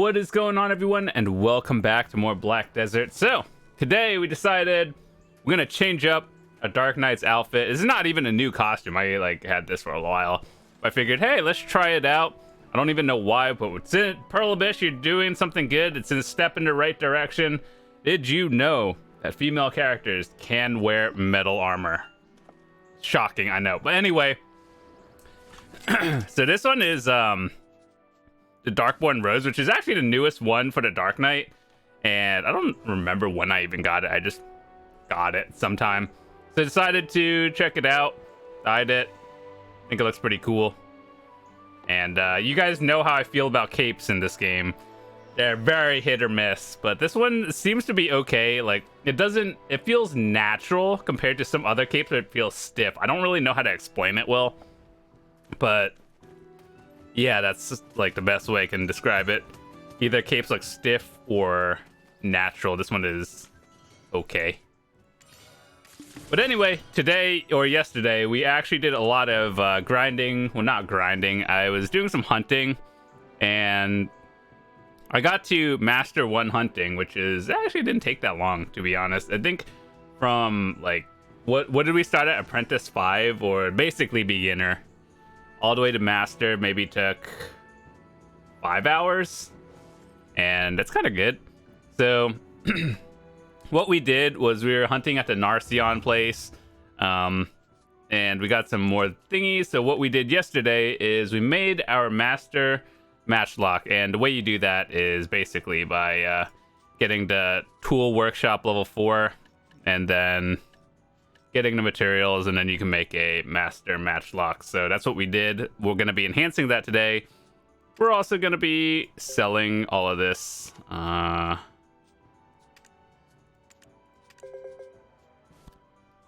What is going on, everyone, and welcome back to more Black Desert. So today we decided we're gonna change up a Dark Knight's outfit. It's not even a new costume. I had this for a while. I figured, hey, let's try it out. I don't even know why, but what's in it? Pearl Abyss, you're doing something good. It's a step in the right direction. Did you know that female characters can wear metal armor? Shocking, I know. But anyway, so this one is the Darkborn Rose, which is actually the newest one for the Dark Knight. And I don't remember when I even got it. I just got it sometime. So I decided to check it out. Dyed it. I think it looks pretty cool. And you guys know how I feel about capes in this game. They're very hit or miss, but this one seems to be okay. Like, it feels natural compared to some other capes where it feels stiff. I don't really know how to explain it well, but yeah, that's just like the best way I can describe it. Either capes look stiff or natural. This one is okay. But anyway, today or yesterday, we actually did a lot of grinding. Well, not grinding. I was doing some hunting, and I got to Master 1 hunting, which is actually didn't take that long, to be honest. I think from like what did we start at? Apprentice 5, or basically beginner, all the way to Master. Maybe took 5 hours, and that's kind of good. So what we did was we were hunting at the Narcion place, and we got some more thingies. So what we did yesterday is we made our Master Matchlock, and the way you do that is basically by getting the tool workshop level 4 and then getting the materials, and then you can make a Master Matchlock. So that's what we did. We're going to be enhancing that today. We're also going to be selling all of this.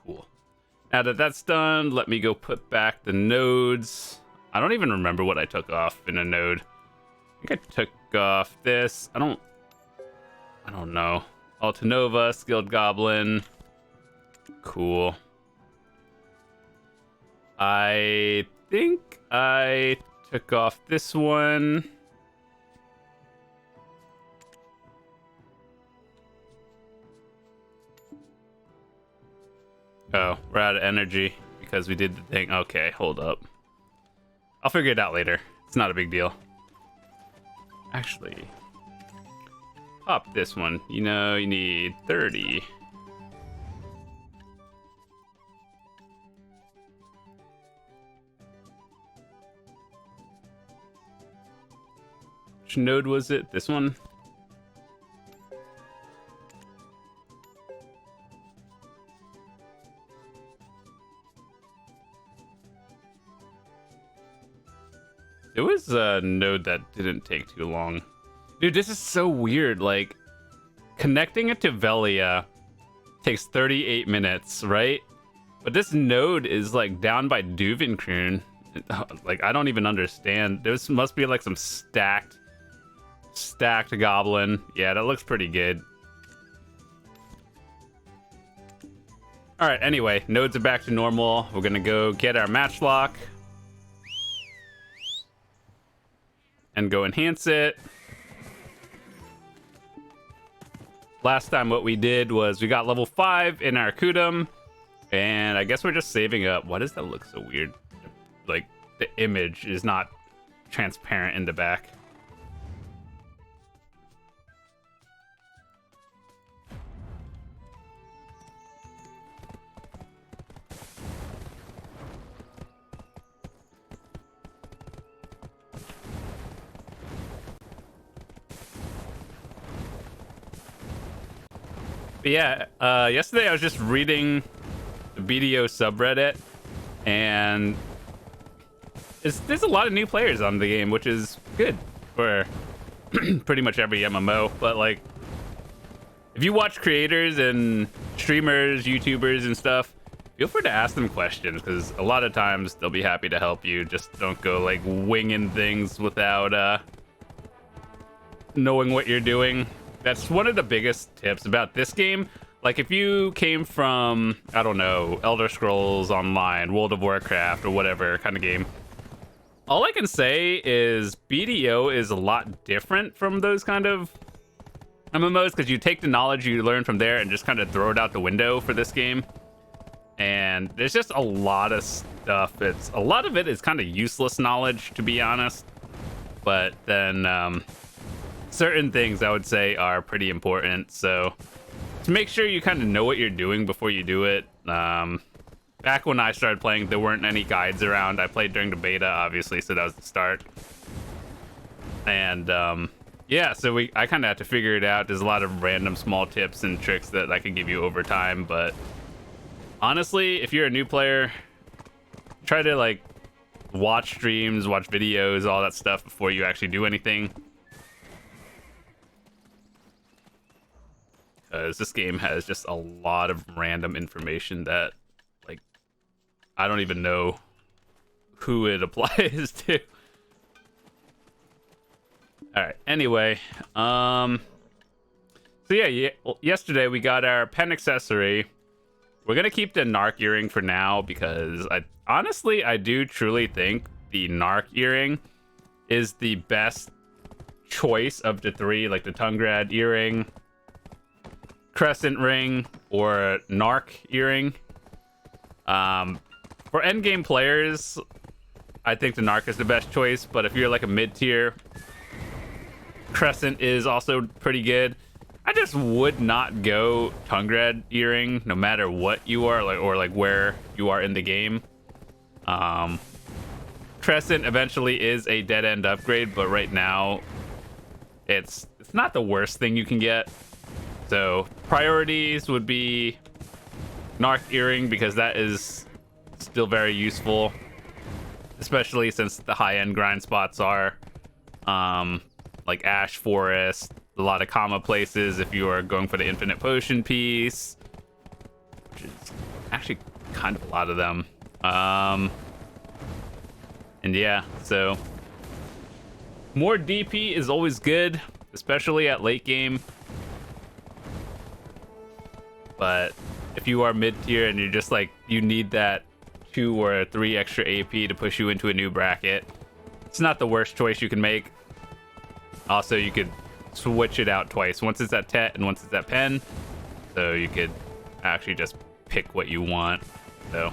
Cool. Now that that's done, let me go put back the nodes. I don't even remember what I took off in a node. I think I took off this. I don't know. Altanova, Skilled Goblin. Cool. I think I took off this one. Oh, we're out of energy because we did the thing. Okay, hold up. I'll figure it out later. It's not a big deal. Actually, pop this one. You know, you need 30. Which node was it? This one? It was a node that didn't take too long. Dude, this is so weird. Like, connecting it to Velia takes 38 minutes, right? But this node is like down by Duvenkroon. Like, I don't even understand. This must be like some stacked goblin. Yeah, that looks pretty good. All right, anyway, nodes are back to normal. We're gonna go get our Matchlock and go enhance it. Last time what we did was we got level 5 in our Kudum, and I guess we're just saving up. Why does that look so weird? Like, the image is not transparent in the back. But yeah, yesterday I was just reading the BDO subreddit, and there's a lot of new players on the game, which is good for pretty much every MMO. But like, if you watch creators and streamers, YouTubers and stuff, feel free to ask them questions, because a lot of times they'll be happy to help you. Just don't go like winging things without knowing what you're doing. That's one of the biggest tips about this game. Like, if you came from, I don't know, Elder Scrolls Online, World of Warcraft, or whatever kind of game, All I can say is BDO is a lot different from those kind of MMOs because you take the knowledge you learn from there and just kind of throw it out the window for this game. And there's just a lot of stuff. A lot of it is kind of useless knowledge, to be honest. But then certain things I would say are pretty important. So to make sure you kind of know what you're doing before you do it. Back when I started playing, there weren't any guides around. I played during the beta, obviously, so that was the start. And yeah, so I kind of had to figure it out. There's a lot of random small tips and tricks that I can give you over time, but honestly, if you're a new player, try to like watch streams, watch videos, all that stuff before you actually do anything. Because this game has just a lot of random information that, like, I don't even know who it applies to. All right. Anyway, so yeah, yesterday we got our pen accessory. We're gonna keep the narc earring for now because I do truly think the narc earring is the best choice of the three, like the tongue grad earring, crescent ring, or narc earring. For endgame players, I think the narc is the best choice, but if you're like a mid-tier, crescent is also pretty good. I just would not go tongue grad earring no matter what you are, like, or like where you are in the game. Crescent eventually is a dead end upgrade, but right now it's not the worst thing you can get. So priorities would be narc earring because that is still very useful, especially since the high end grind spots are like Ash Forest, a lot of comma places if you are going for the infinite potion piece, which is actually kind of a lot of them. And yeah, so more DP is always good, especially at late game. But if you are mid tier and you're just like, you need that 2 or 3 extra AP to push you into a new bracket, it's not the worst choice you can make. Also, you could switch it out twice. Once it's at Tet and once it's at Pen. So you could actually just pick what you want. So,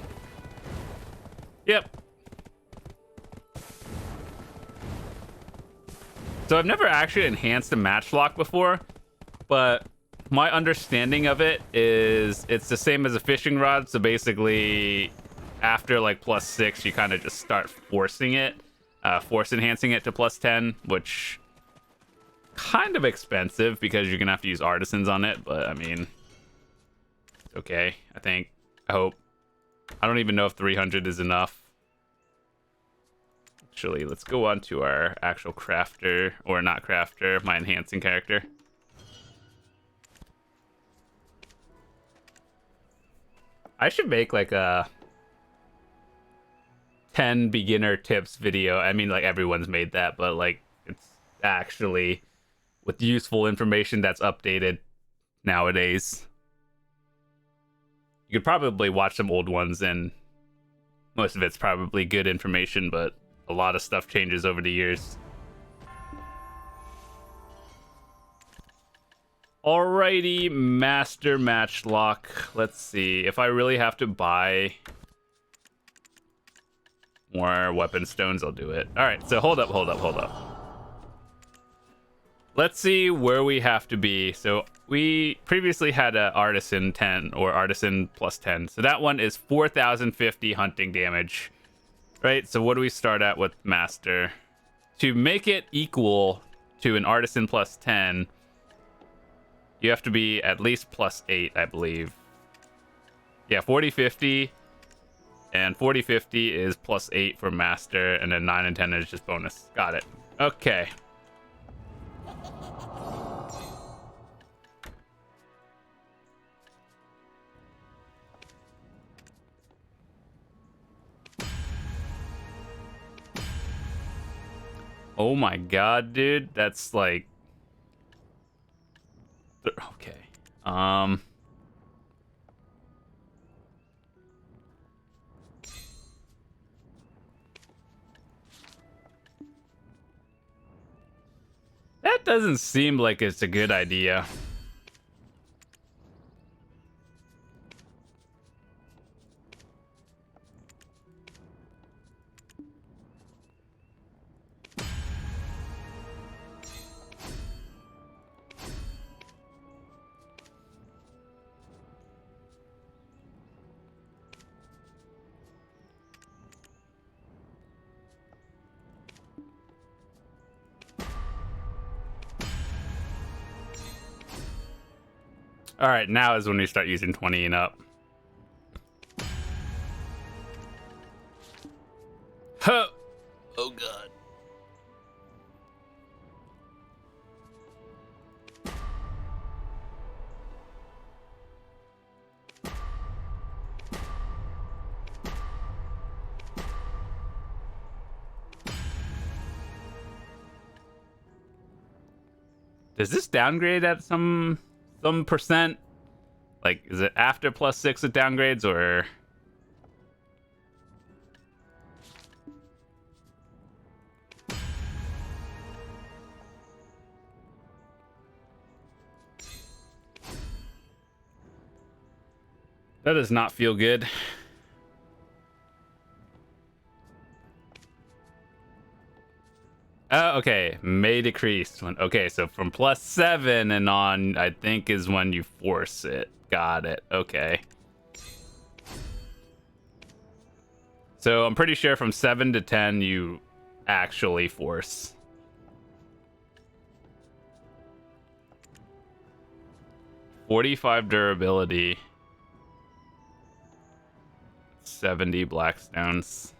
yep. So I've never actually enhanced a Matchlock before, but my understanding of it is it's the same as a fishing rod. So basically, after like +6, you kind of just start forcing it, force enhancing it to +10, which kind of expensive because you're gonna have to use artisans on it, but I mean, okay, I hope. I don't even know if 300 is enough. Actually, let's go on to our actual crafter, or not crafter, my enhancing character. I should make like a 10 beginner tips video. I mean, like everyone's made that, but like it's actually with useful information that's updated nowadays. You could probably watch some old ones and most of it's probably good information, but a lot of stuff changes over the years. Alrighty, Master Matchlock. Let's see. If I really have to buy more weapon stones, I'll do it. Alright, so hold up. Let's see where we have to be. So we previously had a artisan 10 or artisan +10. So that one is 4,050 hunting damage. Right? So what do we start at with master? To make it equal to an artisan +10, you have to be at least +8, I believe. Yeah, 40-50. And 40-50 is +8 for master, and then 9 and 10 is just bonus. Got it. Okay. Oh my god, dude. That's like... Okay. That doesn't seem like it's a good idea. All right, now is when we start using 20 and up. Huh. Oh god. Does this downgrade at some percent? Like, is it after +6 it downgrades, or? That does not feel good. Okay, may decrease. Okay, so from +7 and on, I think is when you force it. Got it. Okay. So I'm pretty sure from 7 to 10, you actually force. $45 durability. 70 blackstones.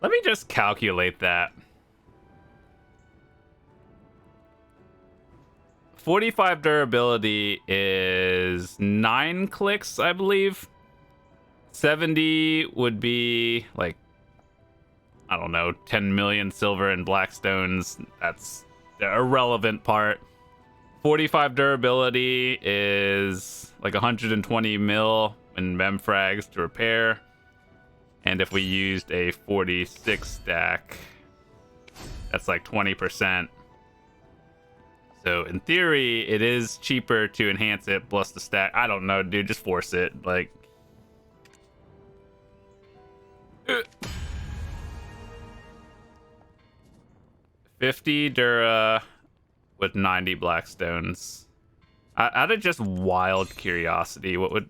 Let me just calculate that. 45 durability is 9 clicks, I believe. 70 would be like, I don't know, 10 million silver and blackstones. That's the irrelevant part. 45 durability is like 120 mil in mem frags to repair. And if we used a 46 stack, that's like 20%. So in theory, it is cheaper to enhance it plus the stack. I don't know, dude. Just force it. Like, 50 Dura with 90 blackstones. Out of just wild curiosity, what would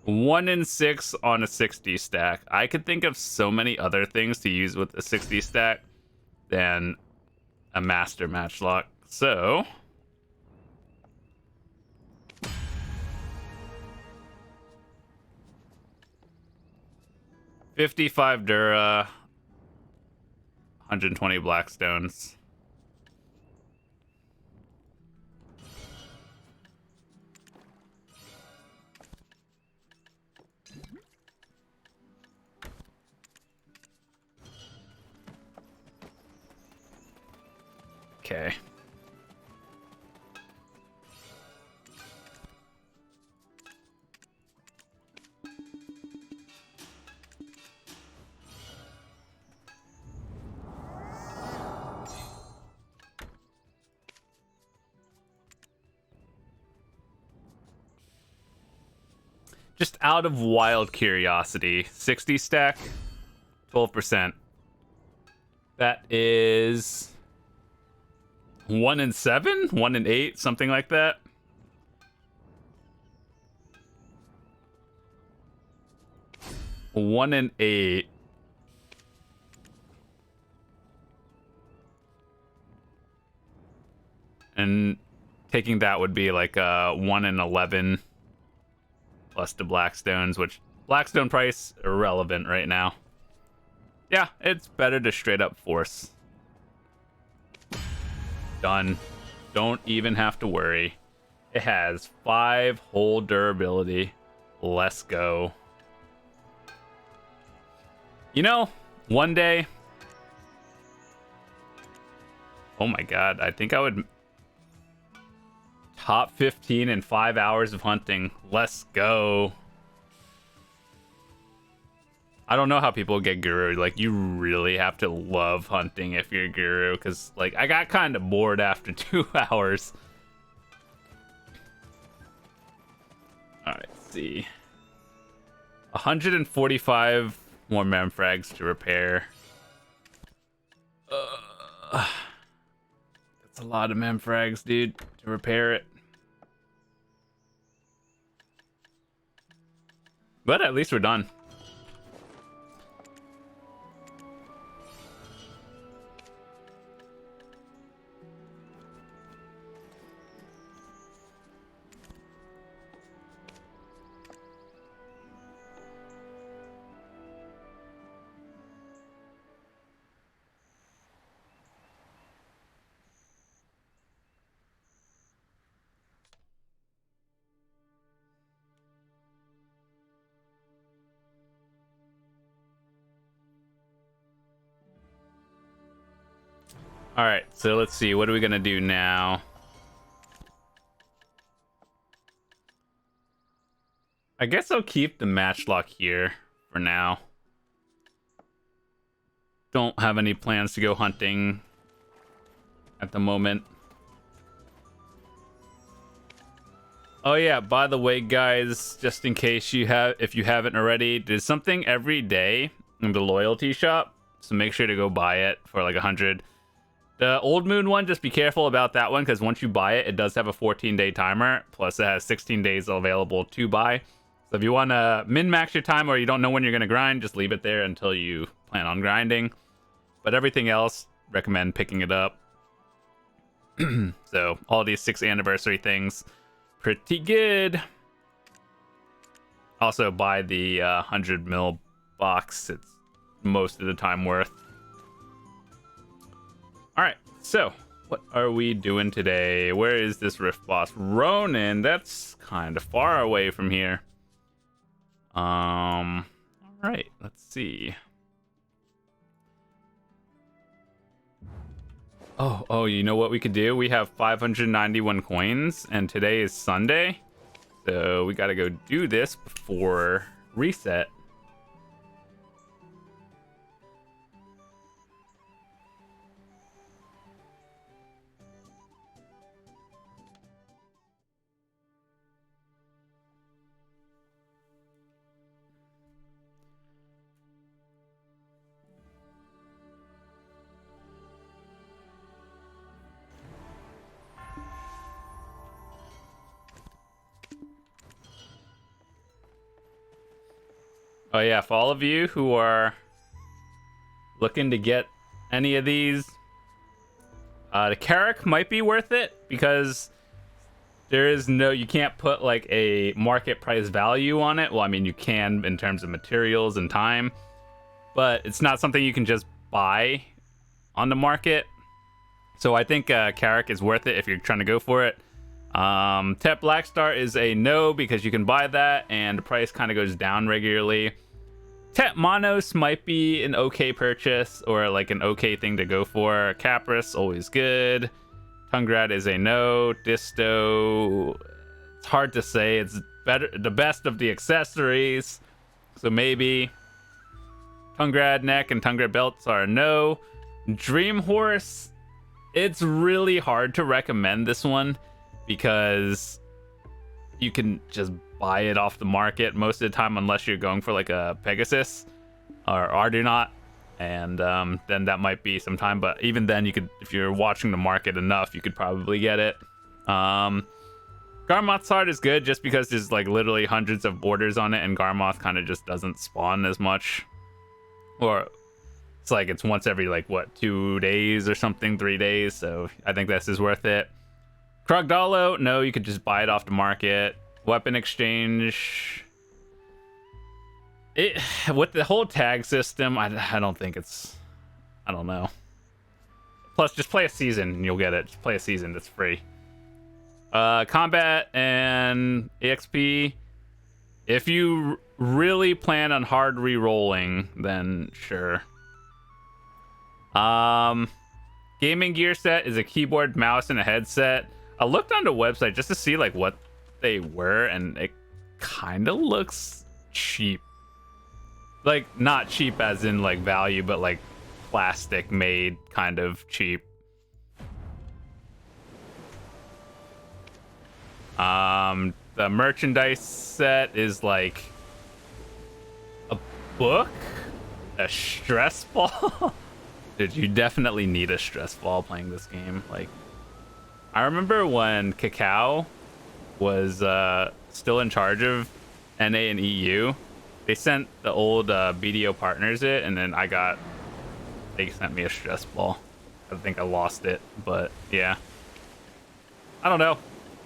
1 in 6 on a 60 stack? I could think of so many other things to use with a 60 stack than a master matchlock. So 55 Dura, 120 blackstones. Okay. Just out of wild curiosity, 60 stack, 12%. That is 1 in 7, 1 in 8, something like that. One in 8. And taking that would be like 1 in 11 plus the blackstones, which blackstone price irrelevant right now. Yeah, it's better to straight up force. Done. Don't even have to worry. It has 5 whole durability. Let's go. You know, one day... Oh my god, I think I would... Top 15 in 5 hours of hunting. Let's go. I don't know how people get guru. Like, you really have to love hunting if you're guru, because like I got kind of bored after 2 hours. All right, let's see. 145 more mem frags to repair. That's a lot of mem frags, dude, to repair it. But at least we're done. All right, so let's see. What are we gonna do now? I guess I'll keep the Matchlock here for now. Don't have any plans to go hunting at the moment. Oh yeah, by the way, guys, just in case if you haven't already, there's something every day in the loyalty shop, so make sure to go buy it for like 100. The Old Moon one, just be careful about that one, because once you buy it, it does have a 14-day timer, plus it has 16 days available to buy. So if you want to min-max your time or you don't know when you're going to grind, just leave it there until you plan on grinding. But everything else, recommend picking it up. So all these 6th anniversary things, pretty good. Also buy the 100 mil box. It's most of the time worth. All right, so what are we doing today? Where is this Rift boss? Ronin, that's kind of far away from here. All right, let's see. Oh, you know what we could do? We have 591 coins, and today is Sunday. So we gotta go do this before reset. Oh yeah, for all of you who are looking to get any of these, the Carrack might be worth it, because you can't put like a market price value on it. Well, I mean, you can in terms of materials and time, but it's not something you can just buy on the market. So I think Carrack is worth it if you're trying to go for it. Tep Blackstar is a no, because you can buy that and the price kind of goes down regularly. Tep Monos might be an okay purchase, or like an okay thing to go for. Capris, always good. Tungrad is a no. Disto, it's hard to say. It's the best of the accessories, so maybe. Tungrad neck and Tungrad belts are a no. Dream Horse, it's really hard to recommend this one, because you can just buy it off the market most of the time, unless you're going for like a Pegasus or Ardunaut, and then that might be some time. But even then, you could, if you're watching the market enough, you could probably get it. Garmoth's Heart is good, just because there's like literally hundreds of borders on it, and Garmoth kind of just doesn't spawn as much, or it's like it's once every like what, 2 days or something, 3 days. So I think this is worth it. Krogdalo, no, you could just buy it off the market. Weapon exchange, with the whole tag system, I don't think it's, I don't know. Plus, just play a season and you'll get it. Just play a season, it's free. Combat and EXP, if you really plan on hard re-rolling, then sure. Gaming gear set is a keyboard, mouse, and a headset. I looked on the website just to see like what they were, and it kind of looks cheap. Like, not cheap as in like value, but like plastic made kind of cheap. The merchandise set is like a book, a stress ball. Dude, you definitely need a stress ball playing this game. Like, I remember when Cacao was still in charge of NA and EU, they sent the old BDO partners it, and then they sent me a stress ball. I think I lost it, but yeah. I don't know.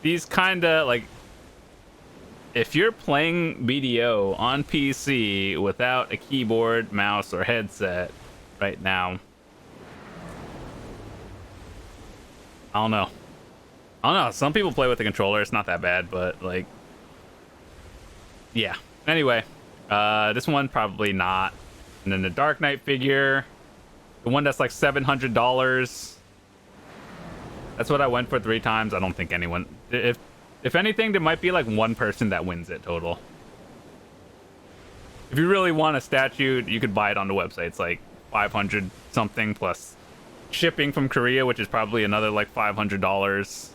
These kind of, like, if you're playing BDO on PC without a keyboard, mouse, or headset right now, I don't know. Some people play with the controller. It's not that bad, but like, yeah. Anyway, this one probably not. And then the Dark Knight figure, the one that's like $700. That's what I went for 3 times. I don't think anyone. If anything, there might be like one person that wins it total. If you really want a statue, you could buy it on the website. It's like 500 something plus shipping from Korea, which is probably another like $500.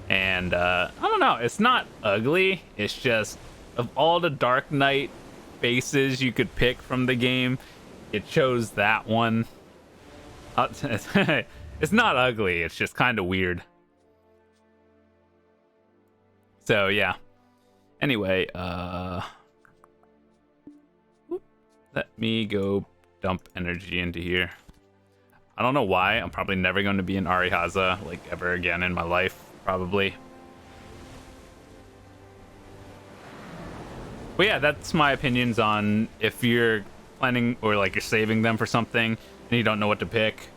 And I don't know, it's not ugly. It's just, of all the Dark Knight faces you could pick from the game, it chose that one. It's not ugly, it's just kind of weird. So yeah. Anyway, let me go dump energy into here. I don't know why. I'm probably never going to be an Arihaza like ever again in my life, probably. But yeah, that's my opinions on if you're planning or like you're saving them for something and you don't know what to pick.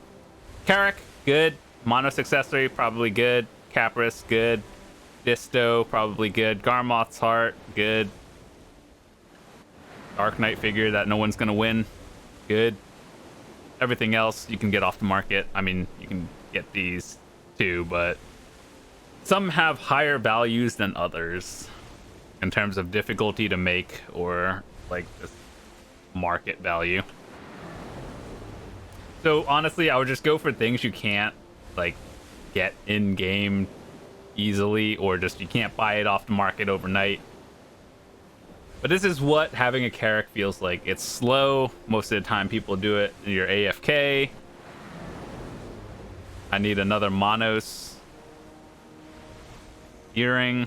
Carrack, good. Monos Accessory, probably good. Capris, good. Disto, probably good. Garmoth's Heart, good. Dark Knight figure that no one's gonna win, good. Everything else you can get off the market. I mean, you can get these too, but some have higher values than others in terms of difficulty to make or like just market value. So honestly, I would just go for things you can't like get in game easily, or just you can't buy it off the market overnight. But this is what having a Carrack feels like. It's slow. Most of the time people do it. You're AFK. I need another Monos earring.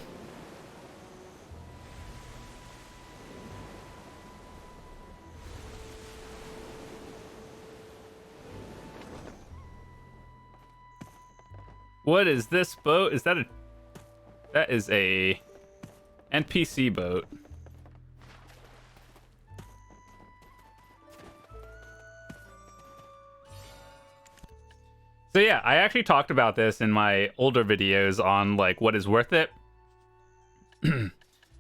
What is this boat? Is that a... That is a NPC boat. So yeah, I actually talked about this in my older videos on like what is worth it.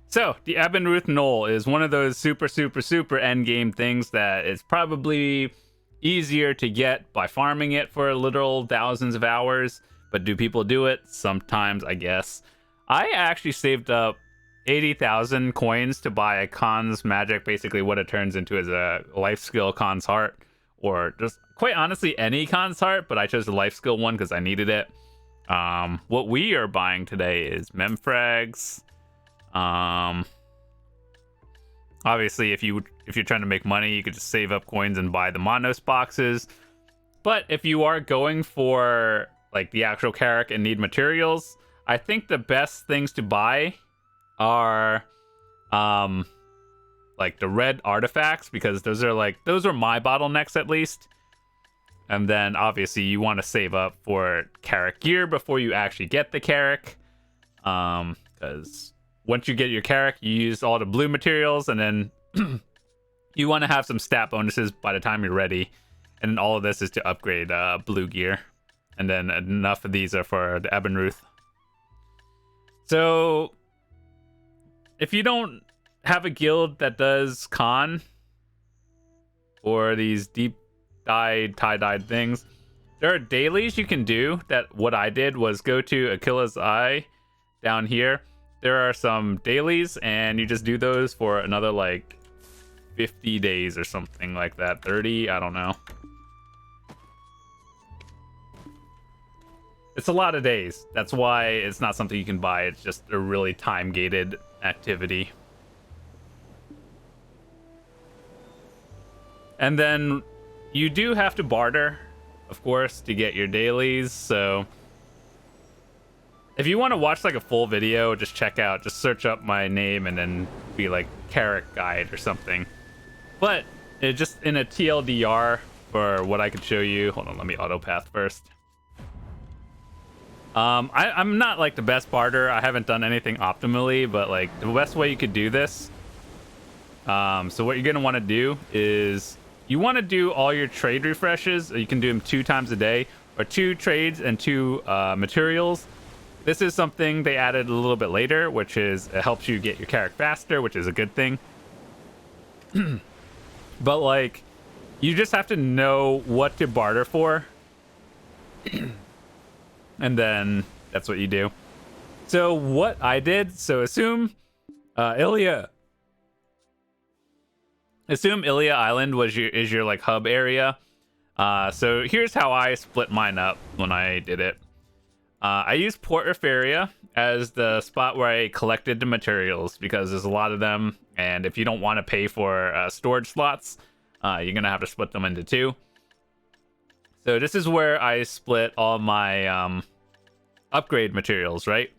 So the Ebonruth Knoll is one of those super end game things that is probably easier to get by farming it for literal thousands of hours. But do people do it? Sometimes, I guess. I actually saved up 80,000 coins to buy a Khan's Magic, basically what it turns into is a life skill Khan's Heart, or just quite honestly any Khan's Heart, but I chose the life skill one because I needed it. What we are buying today is Memfrags. Obviously, if you're trying to make money, you could just save up coins and buy the Monos boxes. But if you are going for like the actual Carrack and need materials, I think the best things to buy are like the red artifacts, because those are my bottlenecks at least. And then obviously you want to save up for Carrack gear before you actually get the Carrack, because once you get your Carrack, you use all the blue materials, and then you want to have some stat bonuses by the time you're ready. And then all of this is to upgrade blue gear, and then enough of these are for the Ebonruth. So if you don't have a guild that does Khan or these deep dyed, tie-dyed things, there are dailies you can do. That what I did was go to Achilles' Eye down here. There are some dailies, and you just do those for another like 50 days or something like that. 30, I don't know. It's a lot of days. That's why it's not something you can buy. It's just a really time-gated activity. And then you do have to barter, of course, to get your dailies. So if you want to watch like a full video, just search up my name and then be like Carrack guide or something. But it just in a TLDR for what I could show you. Hold on, let me autopath first. I'm not like the best barter. I haven't done anything optimally, but like the best way you could do this. So what you're gonna want to do is you want to do all your trade refreshes. You can do them 2 times a day, or 2 trades and 2 materials. This is something they added a little bit later, which is it helps you get your Carrack faster, which is a good thing. But like, you just have to know what to barter for. And then that's what you do. So what I did, so assume Ilya Island is your like hub area. So here's how I split mine up when I did it. I used Port Refaria as the spot where I collected the materials because there's a lot of them, and if you don't want to pay for storage slots, you're gonna have to split them into 2. So this is where I split all my upgrade materials, right?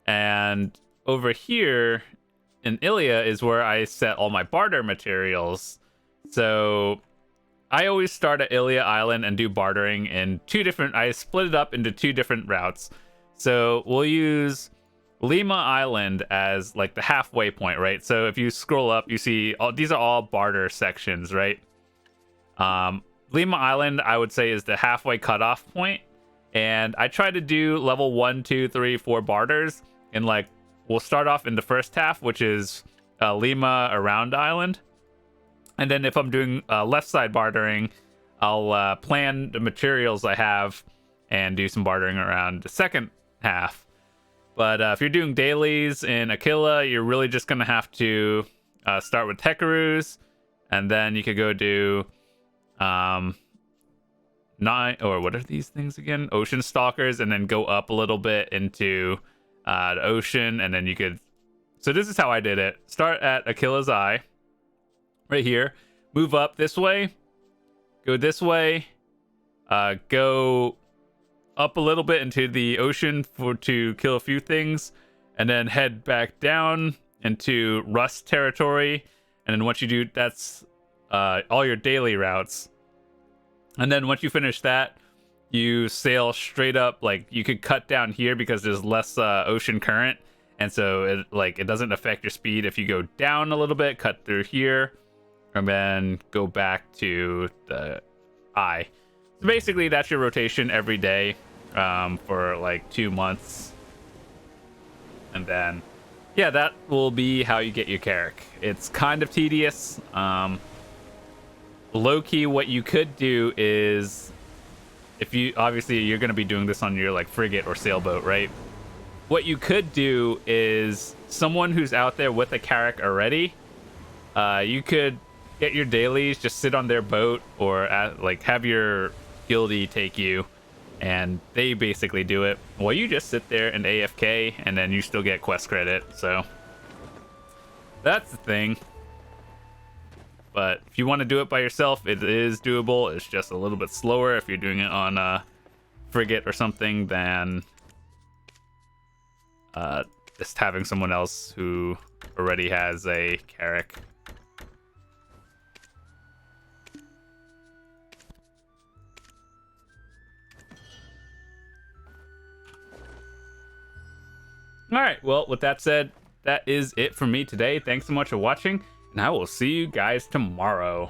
And over here in Ilya is where I set all my barter materials. So I always start at Ilya Island and do bartering in 2 different... I split it up into 2 different routes. So we'll use Lima Island as like the halfway point, right? So if you scroll up, you see these are all barter sections, right? Lima Island, I would say, is the halfway cutoff point. And I try to do level 1, 2, 3, 4 barters. And like, we'll start off in the first half, which is Lima around Island. And then if I'm doing left side bartering, I'll plan the materials I have and do some bartering around the second half. But if you're doing dailies in Aquila, you're really just going to have to start with Hekaru's. And then you could go do... 9, or what are these things again? Ocean Stalkers, and then go up a little bit into the ocean, and then you could... So this is how I did it. Start at Aquila's Eye, right here. Move up this way. Go this way. Go up a little bit into the ocean to kill a few things, and then head back down into Rust territory. And then once you do, that's all your daily routes. And then once you finish that, you sail straight up. Like, you could cut down here because there's less ocean current, and so it doesn't affect your speed. If you go down a little bit, cut through here, and then go back to the eye. So basically, that's your rotation every day for like 2 months, and then yeah, that will be how you get your Carrack. It's kind of tedious. Low-key, what you could do is, if you obviously you're going to be doing this on your like frigate or sailboat, right? What you could do is someone who's out there with a Carrack already, you could get your dailies, just sit on their boat, or like have your guildie take you, and they basically do it. Well, you just sit there and AFK, and then you still get quest credit. So that's the thing. But if you want to do it by yourself, it is doable. It's just a little bit slower if you're doing it on a frigate or something than just having someone else who already has a Carrack. Alright, well, with that said, that is it for me today. Thanks so much for watching, and I will see you guys tomorrow.